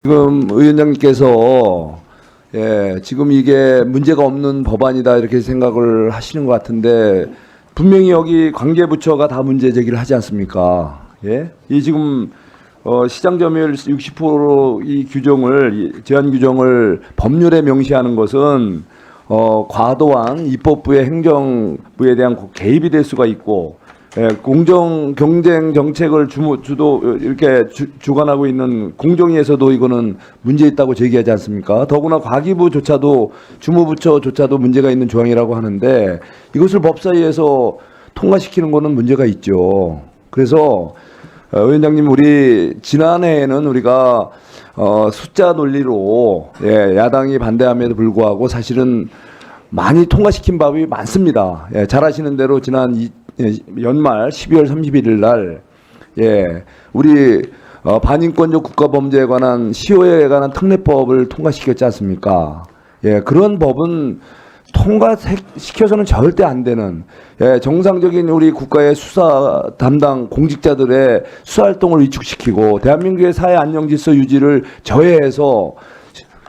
지금 의원장님께서 지금 이게 문제가 없는 법안이다 이렇게 생각을 하시는 것 같은데 분명히 여기 관계부처가 다 문제 제기를 하지 않습니까? 예? 이 지금 시장 점유율 60%이 규정을 제한 규정을 법률에 명시하는 것은 과도한 입법부의 행정부에 대한 개입이 될 수가 있고 공정 경쟁 정책을 이렇게 주관하고 있는 공정위에서도 이거는 문제 있다고 제기하지 않습니까? 더구나 과기부조차도 주무부처조차도 문제가 있는 조항이라고 하는데 이것을 법사위에서 통과시키는 거는 문제가 있죠. 그래서 위원장님, 우리 지난해에는 우리가 숫자 논리로 야당이 반대함에도 불구하고 사실은 많이 통과시킨 법이 많습니다. 잘 아시는 대로 지난 연말 12월 31일 날 우리 반인권적 국가범죄에 관한 시효에 관한 특례법을 통과시켰지 않습니까? 그런 법은 통과시켜서는 절대 안 되는 정상적인 우리 국가의 수사 담당 공직자들의 수사활동을 위축시키고 대한민국의 사회 안녕질서 유지를 저해해서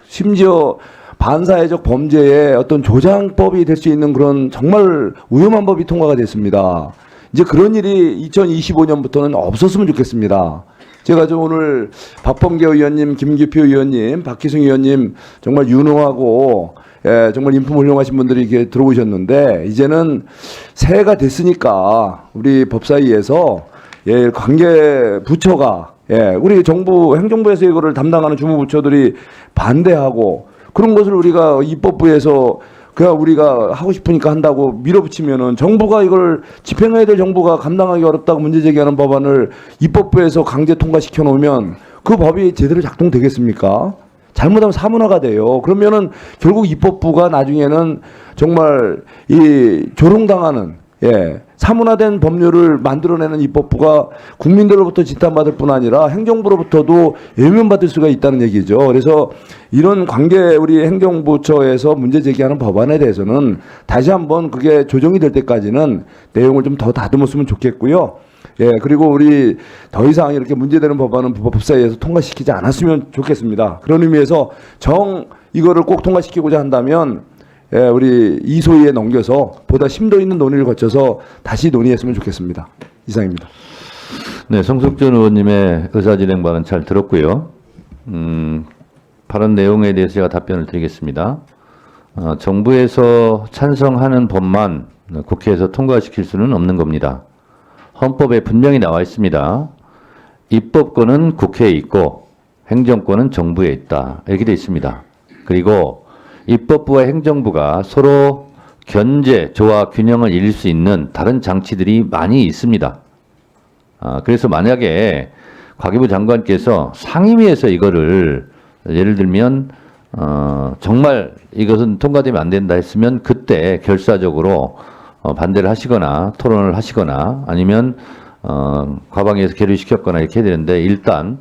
심지어 반사회적 범죄의 어떤 조장법이 될 수 있는 그런 정말 위험한 법이 통과가 됐습니다. 이제 그런 일이 2025년부터는 없었으면 좋겠습니다. 제가 오늘 박범계 의원님, 김기표 의원님, 박희승 의원님 정말 유능하고 정말 인품 훌륭하신 분들이 이렇게 들어오셨는데 이제는 새해가 됐으니까 우리 법사위에서 관계 부처가 우리 정부 행정부에서 이거를 담당하는 주무부처들이 반대하고 그런 것을 우리가 입법부에서 그냥 우리가 하고 싶으니까 한다고 밀어붙이면은 정부가 이걸 집행해야 될 정부가 감당하기 어렵다고 문제 제기하는 법안을 입법부에서 강제 통과시켜 놓으면 그 법이 제대로 작동되겠습니까? 잘못하면 사문화가 돼요. 그러면은 결국 입법부가 나중에는 정말 이 조롱당하는 사문화된 법률을 만들어내는 입법부가 국민들로부터 지탄받을 뿐 아니라 행정부로부터도 외면받을 수가 있다는 얘기죠. 그래서 이런 관계 우리 행정부처에서 문제 제기하는 법안에 대해서는 다시 한번 그게 조정이 될 때까지는 내용을 좀 더 다듬었으면 좋겠고요. 그리고 우리 더 이상 이렇게 문제되는 법안은 법사위에서 통과시키지 않았으면 좋겠습니다. 그런 의미에서 이거를 꼭 통과시키고자 한다면 우리 이소위에 넘겨서 보다 심도 있는 논의를 거쳐서 다시 논의했으면 좋겠습니다. 이상입니다. 네, 성숙준 의원님의 의사진행 발언 잘 들었고요. 발언 내용에 대해서 제가 답변을 드리겠습니다. 정부에서 찬성하는 법만 국회에서 통과시킬 수는 없는 겁니다. 헌법에 분명히 나와 있습니다. 입법권은 국회에 있고 행정권은 정부에 있다. 이렇게 되어 있습니다. 그리고 입법부와 행정부가 서로 견제, 조화, 균형을 이룰 수 있는 다른 장치들이 많이 있습니다. 그래서 만약에 과기부 장관께서 상임위에서 이거를 예를 들면 정말 이것은 통과되면 안 된다 했으면 그때 결사적으로 반대를 하시거나 토론을 하시거나 아니면 과방위에서 계류시켰거나 이렇게 해야 되는데 일단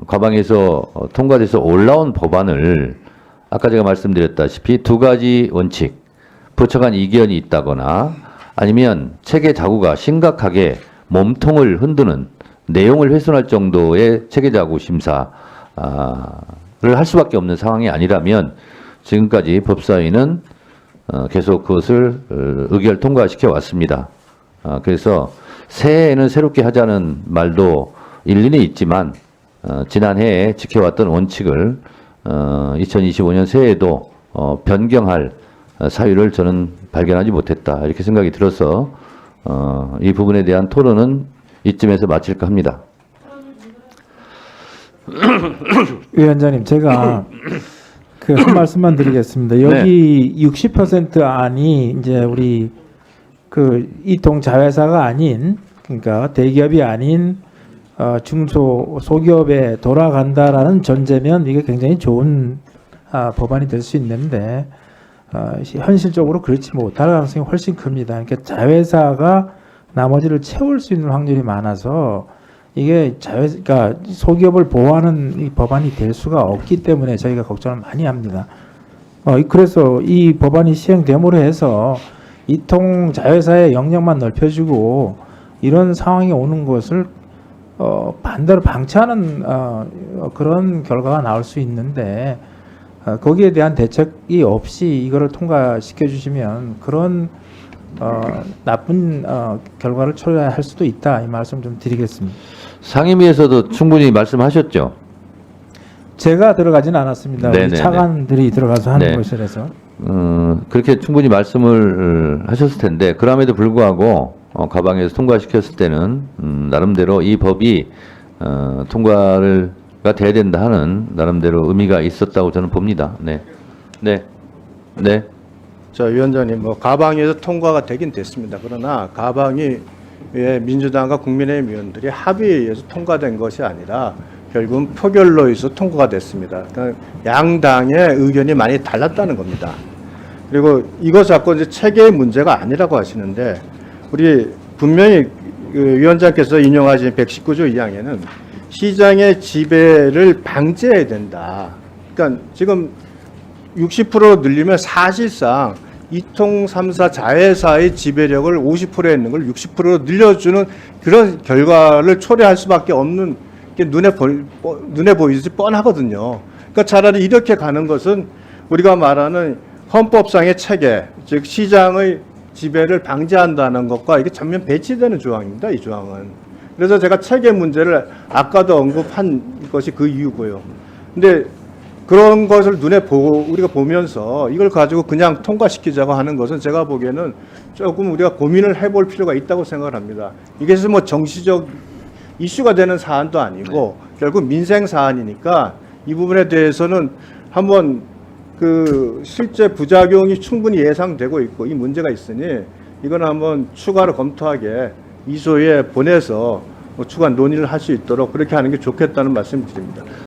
과방위에서 통과돼서 올라온 법안을 아까 제가 말씀드렸다시피 두 가지 원칙, 부처 간 이견이 있다거나 아니면 체계 자구가 심각하게 몸통을 흔드는 내용을 훼손할 정도의 체계 자구 심사를 할 수밖에 없는 상황이 아니라면 지금까지 법사위는 계속 그것을 의결 통과시켜 왔습니다. 그래서 새해에는 새롭게 하자는 말도 일리는 있지만 지난해에 지켜왔던 원칙을 2025년 새해에도 변경할 사유를 저는 발견하지 못했다. 이렇게 생각이 들어서 이 부분에 대한 토론은 이쯤에서 마칠까 합니다. 위원장님, 제가 한 말씀만 드리겠습니다. 여기 60% 안이 이제 우리 이통 자회사가 아닌, 그러니까 대기업이 아닌 소기업에 돌아간다라는 전제면 이게 굉장히 좋은 법안이 될 수 있는데 현실적으로 그렇지 못할 가능성이 훨씬 큽니다. 그러니까 자회사가 나머지를 채울 수 있는 확률이 많아서 이게 그러니까 소기업을 보호하는 이 법안이 될 수가 없기 때문에 저희가 걱정을 많이 합니다. 그래서 이 법안이 시행됨으로 해서 이통 자회사의 영역만 넓혀주고 이런 상황이 오는 것을 반대로 방치하는 그런 결과가 나올 수 있는데 거기에 대한 대책이 없이 이거를 통과시켜 주시면 그런 나쁜 결과를 초래할 수도 있다 이 말씀 좀 드리겠습니다. 상임위에서도 충분히 말씀하셨죠. 제가 들어가지는 않았습니다. 우리 네네네. 차관들이 들어가서 하는 네. 것이라서. 그렇게 충분히 말씀을 하셨을 텐데 그럼에도 불구하고 가방에서 통과시켰을 때는 나름대로 이 법이 통과가 돼야 된다 하는 나름대로 의미가 있었다고 저는 봅니다. 네, 네, 네. 자, 위원장님, 뭐 가방에서 통과가 되긴 됐습니다. 그러나 가방이 민주당과 국민의힘 의원들이 합의에 의해서 통과된 것이 아니라 결국은 표결로 해서 통과가 됐습니다. 그러니까 양당의 의견이 많이 달랐다는 겁니다. 그리고 이거 자꾸 이제 체계의 문제가 아니라고 하시는데 우리 분명히 그 위원장께서 인용하신 119조 2항에는 시장의 지배를 방지해야 된다. 그러니까 지금 60% 늘리면 사실상 이통 3사 자회사의 지배력을 50%에 있는 걸 60%로 늘려주는 그런 결과를 초래할 수밖에 없는 게 눈에 보이지 뻔하거든요. 그러니까 차라리 이렇게 가는 것은 우리가 말하는 헌법상의 체계, 즉 시장의 지배를 방지한다는 것과 이게 전면 배치되는 조항입니다. 이 조항은. 그래서 제가 체계 문제를 아까도 언급한 것이 그 이유고요. 근데 그런 것을 우리가 보면서 이걸 가지고 그냥 통과시키자고 하는 것은 제가 보기에는 조금 우리가 고민을 해볼 필요가 있다고 생각을 합니다. 이게 뭐 정치적 이슈가 되는 사안도 아니고 결국 민생 사안이니까 이 부분에 대해서는 한번 그 실제 부작용이 충분히 예상되고 있고 이 문제가 있으니 이거는 한번 추가로 검토하게 이소에 보내서 추가 논의를 할 수 있도록 그렇게 하는 게 좋겠다는 말씀을 드립니다.